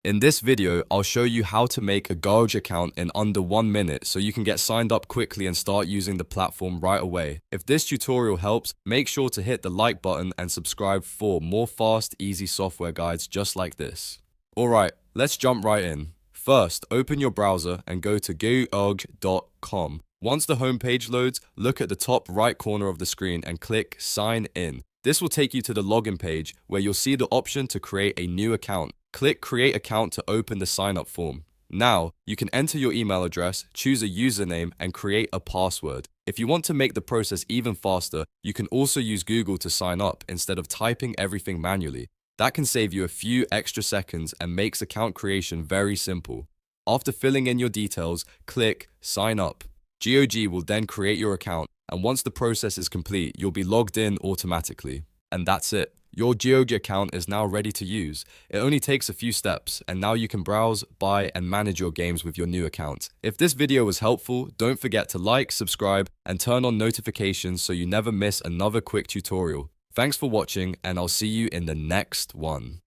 In this video, I'll show you how to make a GOG account in under 1 minute so you can get signed up quickly and start using the platform right away. If this tutorial helps, make sure to hit the like button and subscribe for more fast, easy software guides just like this. Alright, let's jump right in. First, open your browser and go to GOG.com. Once the homepage loads, look at the top right corner of the screen and click Sign In. This will take you to the login page where you'll see the option to create a new account. Click Create Account to open the sign-up form. Now, you can enter your email address, choose a username, and create a password. If you want to make the process even faster, you can also use Google to sign up instead of typing everything manually. That can save you a few extra seconds and makes account creation very simple. After filling in your details, click Sign Up. GOG will then create your account, and once the process is complete, you'll be logged in automatically. And that's it. Your GOG account is now ready to use. It only takes a few steps, and now you can browse, buy, and manage your games with your new account. If this video was helpful, don't forget to like, subscribe, and turn on notifications so you never miss another quick tutorial. Thanks for watching, and I'll see you in the next one.